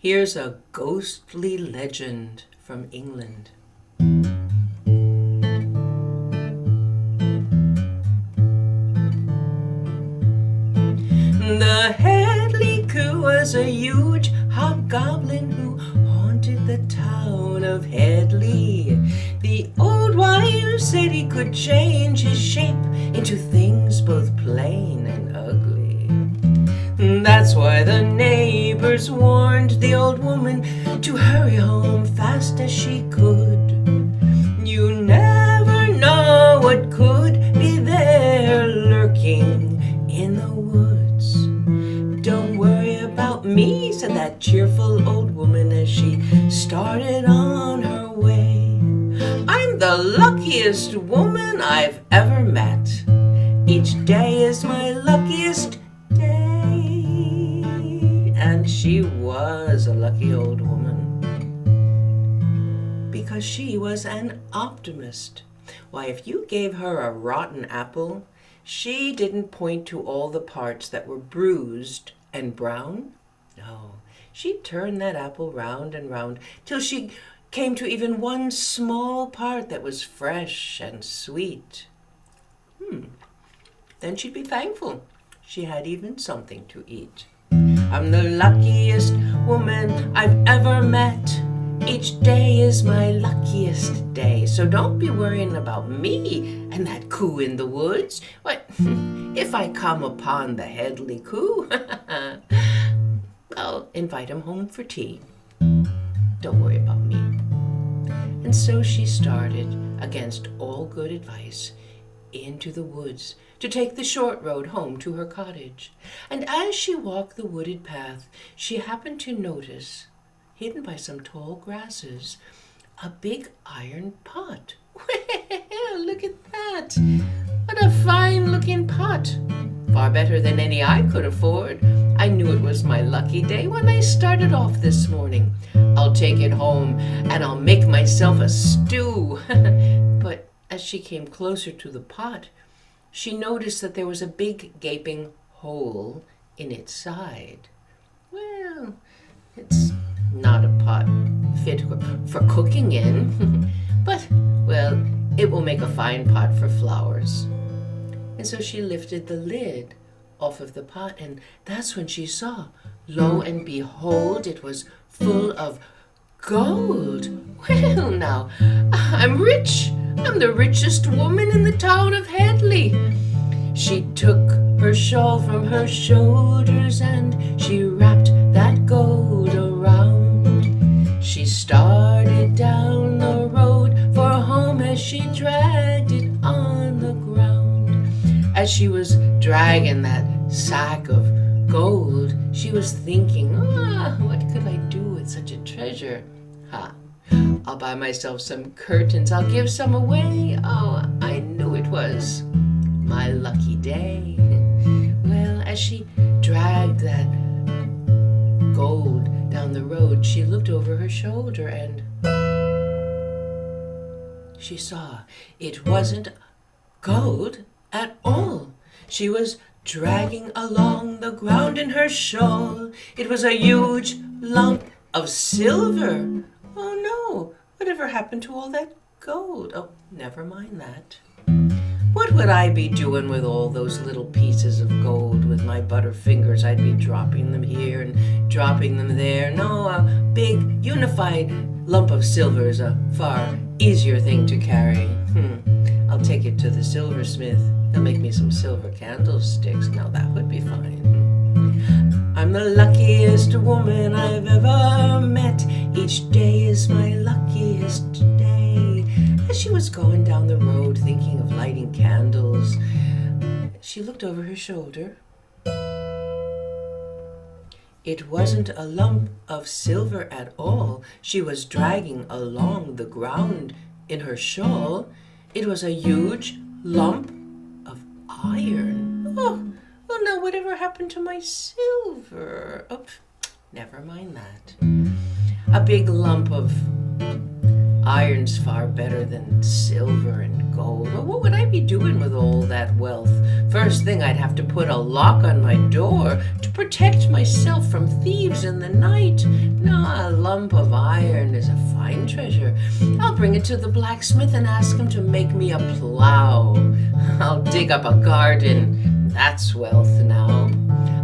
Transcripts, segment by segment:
Here's a ghostly legend from England. The Headley Coo was a huge hobgoblin who haunted the town of Headley. The old wives said he could change his shape into things both plain and ugly. That's why the neighbors warned the old woman to hurry home fast as she could. You never know what could be there lurking in the woods. Don't worry about me, said that cheerful old woman as she started on her way. I'm the luckiest woman I've ever met. Each day is my luckiest day. And she was a lucky old woman, because she was an optimist. Why, if you gave her a rotten apple, she didn't point to all the parts that were bruised and brown. No, she'd turn that apple round and round till she came to even one small part that was fresh and sweet. Then she'd be thankful she had even something to eat. I'm the luckiest woman I've ever met. Each day is my luckiest day. So don't be worrying about me and that coo in the woods. What if I come upon the Headley Coo? I'll invite him home for tea. Don't worry about me. And so she started, against all good advice, into the woods to take the short road home to her cottage. And as she walked the wooded path, she happened to notice, hidden by some tall grasses, a big iron pot. Well, look at that. What a fine-looking pot. Far better than any I could afford. I knew it was my lucky day when I started off this morning. I'll take it home and I'll make myself a stew. But as she came closer to the pot, she noticed that there was a big gaping hole in its side. Well, it's not a pot fit for cooking in, but, well, it will make a fine pot for flowers. And so she lifted the lid off of the pot, and that's when she saw, lo and behold, it was full of gold. Well, now, I'm rich. I'm the richest woman in the town of Headley. She took her shawl from her shoulders and she wrapped that gold around. She started down the road for home as she dragged it on the ground. As she was dragging that sack of gold, she was thinking, what could I do with such a treasure? I'll buy myself some curtains. I'll give some away. Oh, I knew it was my lucky day. Well, as she dragged that gold down the road, she looked over her shoulder and she saw it wasn't gold at all. She was dragging along the ground in her shawl. It was a huge lump of silver. Oh no, whatever happened to all that gold? Oh, never mind that. What would I be doing with all those little pieces of gold with my butter fingers? I'd be dropping them here and dropping them there. No, a big unified lump of silver is a far easier thing to carry. I'll take it to the silversmith. He'll make me some silver candlesticks. Now that would be fine. I'm the luckiest woman I've ever met. Each day is my luckiest day. As she was going down the road thinking of lighting candles, she looked over her shoulder. It wasn't a lump of silver at all she was dragging along the ground in her shawl. It was a huge lump of iron. Oh, well, now whatever happened to my silver? Oh, never mind that. A big lump of iron's far better than silver and gold. Well, what would I be doing with all that wealth First thing, I'd have to put a lock on my door to protect myself from thieves in the night. No, a lump of iron is a fine treasure. I'll bring it to the blacksmith and ask him to make me a plow. I'll dig up a garden. That's wealth now.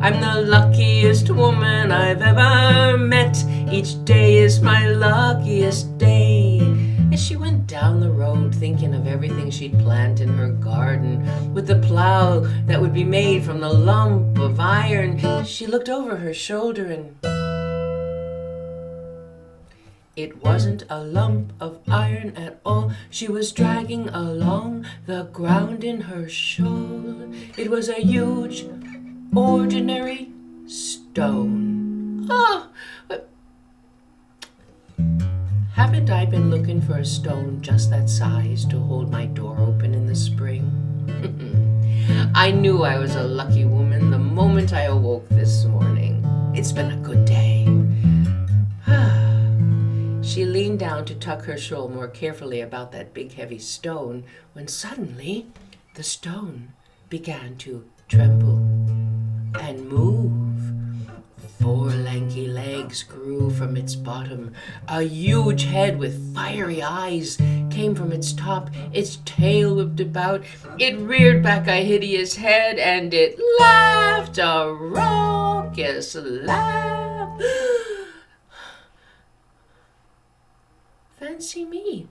I'm the luckiest woman I've ever met. Each day is my luckiest day. As she went down the road, thinking of everything she'd plant in her garden, with the plow that would be made from the lump of iron, she looked over her shoulder and it wasn't a lump of iron at all she was dragging along the ground in her shawl. It was a huge, ordinary stone. Oh, haven't I been looking for a stone just that size to hold my door open in the spring? I knew I was a lucky woman the moment I awoke this morning. It's been a good day. She leaned down to tuck her shawl more carefully about that big heavy stone when suddenly the stone began to tremble and move. 4 lanky legs grew from its bottom. A huge head with fiery eyes came from its top. Its tail whipped about. It reared back a hideous head and it laughed a raucous laugh. Fancy me,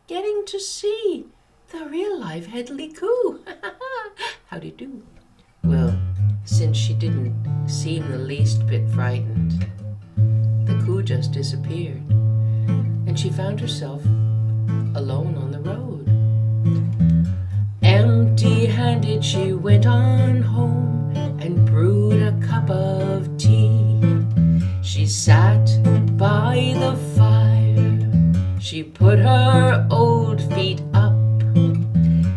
getting to see the real-life Hedley Coo. How do you do? Well, since she didn't seem the least bit frightened, the Coo just disappeared, and she found herself alone on the road. Empty-handed, she went on home and brewed a cup of tea. She sat by the fire. She put her old feet up.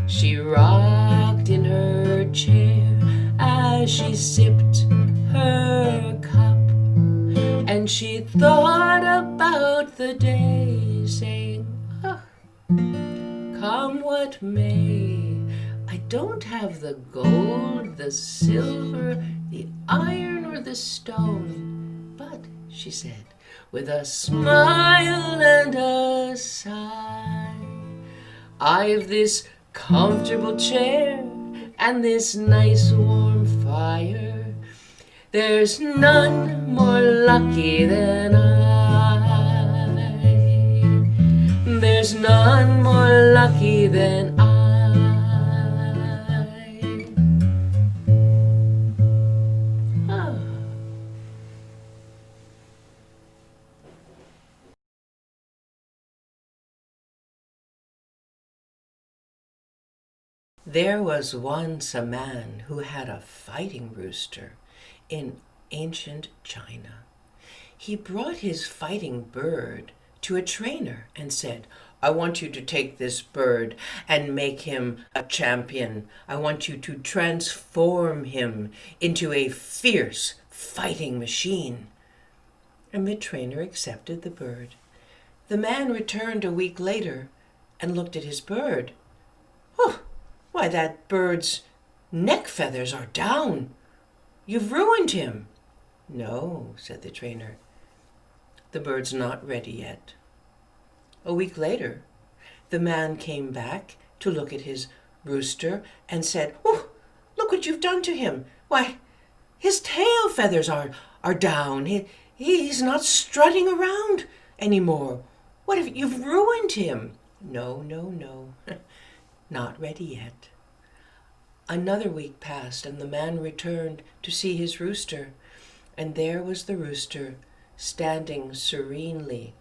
She rocked in her chair as she sipped her cup, and she thought about the day, saying, oh, come what may, I don't have the gold, the silver, the iron, or the stone, but, she said, with a smile and a sigh, I've this comfortable chair and this nice warm fire. There's none more lucky than I. There's none more lucky than I. Oh. There was once a man who had a fighting rooster in ancient China. He brought his fighting bird to a trainer and said, I want you to take this bird and make him a champion. I want you to transform him into a fierce fighting machine. And the trainer accepted the bird. The man returned a week later and looked at his bird. Oh, why, that bird's neck feathers are down. You've ruined him. No, said the trainer. The bird's not ready yet. A week later, the man came back to look at his rooster and said, oh, look what you've done to him. Why, his tail feathers are down. He's not strutting around anymore. What if you've ruined him? No, no, no. Not ready yet. Another week passed, and the man returned to see his rooster, and there was the rooster, standing serenely,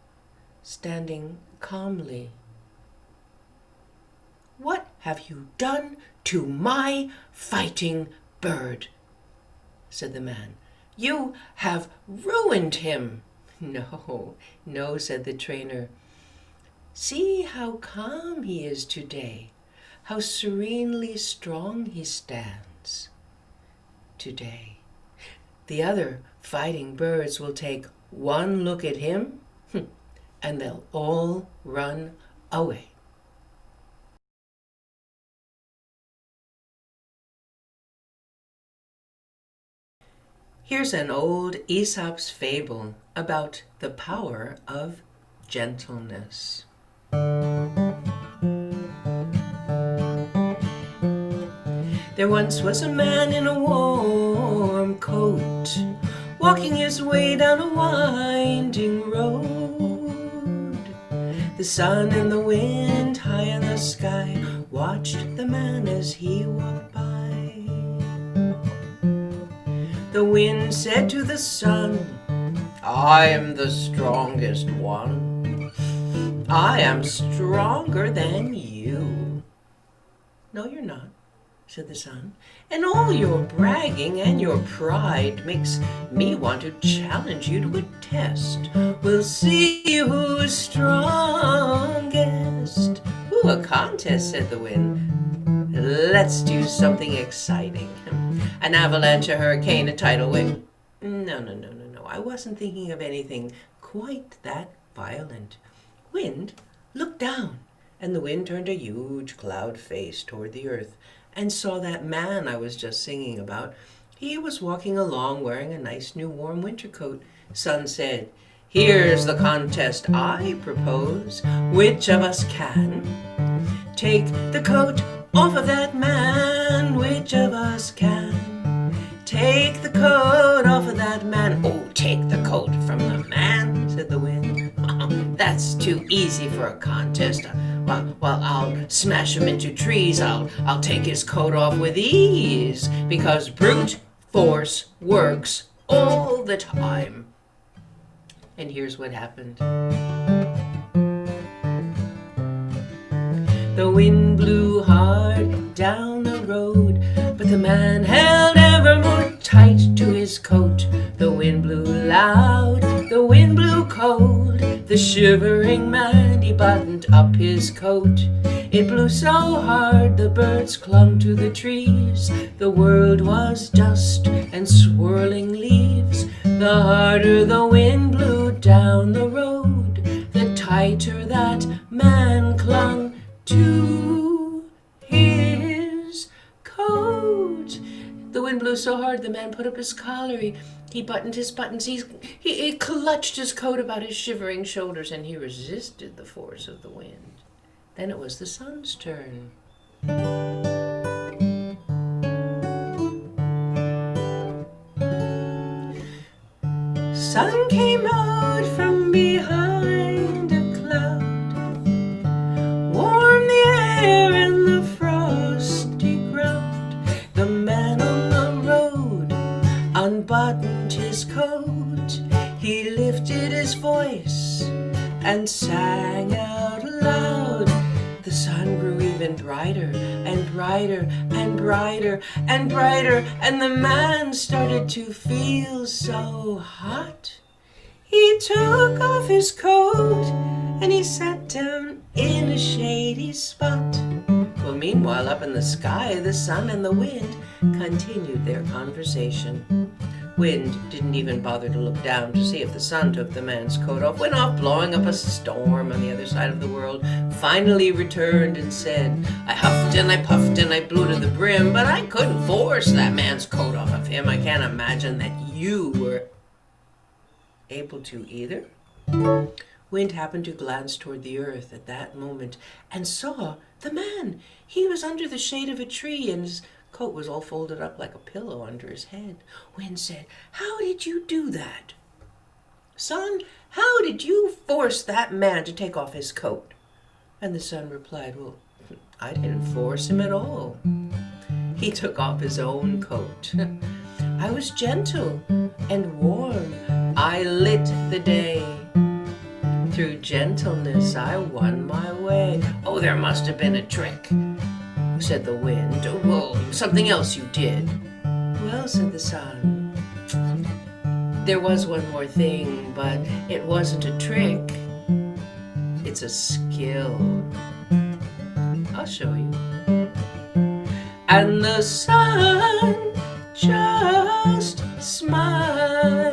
standing calmly. What have you done to my fighting bird? Said the man. You have ruined him. No, no, said the trainer. See how calm he is today. How serenely strong he stands today. The other fighting birds will take one look at him, and they'll all run away. Here's an old Aesop's fable about the power of gentleness. There once was a man in a warm coat, walking his way down a winding road. The sun and the wind high in the sky watched the man as he walked by. The wind said to the sun, "I am the strongest one. I am stronger than you." "No, you're not," said the sun, "and all your bragging and your pride makes me want to challenge you to a test. We'll see who's strongest." "Ooh, a contest," said the wind. "Let's do something exciting. An avalanche, a hurricane, a tidal wave." No. I wasn't thinking of anything quite that violent." Wind, look down." And the wind turned a huge cloud face toward the earth and saw that man I was just singing about. He was walking along wearing a nice new warm winter coat. Sun said, "Here's the contest I propose. Which of us can take the coat off of that man? Which of us can take the coat off of that man?" "Oh, take the coat from the man," said the wind. "That's too easy for a contest. Well, I'll smash him into trees. I'll take his coat off with ease, because brute force works all the time." And here's what happened. The wind blew hard down the road, but the man held ever more tight to his coat. The wind blew loud, the wind blew cold. The shivering man, he buttoned up his coat. It blew so hard the birds clung to the trees. The world was dust and swirling leaves. The harder the wind blew down the road, the tighter that man clung to his coat. The wind blew so hard the man put up his collar. He buttoned his buttons. He clutched his coat about his shivering shoulders, and he resisted the force of the wind. Then it was the sun's turn. Sun came out from behind a cloud, warmed the air and the frosty ground. The man on the road unbuttoned his coat. He lifted his voice and sang out loud. The sun grew even brighter and brighter and brighter and brighter, and the man started to feel so hot. He took off his coat and he sat down in a shady spot. Well, meanwhile, up in the sky, the sun and the wind continued their conversation. Wind didn't even bother to look down to see if the sun took the man's coat off. Went off blowing up a storm on the other side of the world. Finally returned and said, "I huffed and I puffed and I blew to the brim, but I couldn't force that man's coat off of him. I can't imagine that you were able to either." Wind happened to glance toward the earth at that moment and saw the man. He was under the shade of a tree, and his coat was all folded up like a pillow under his head. Wind said, "How did you do that?" "Sun, how did you force that man to take off his coat?" And the sun replied, "Well, I didn't force him at all. He took off his own coat. I was gentle and warm. I lit the day. Through gentleness I won my way." "Oh, there must have been a trick," said the wind. "Well, something else you did." "Well," said the sun, "there was one more thing, but it wasn't a trick. It's a skill. I'll show you." And the sun just smiled.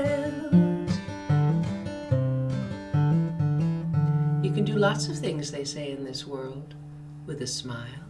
You can do lots of things, they say, in this world with a smile.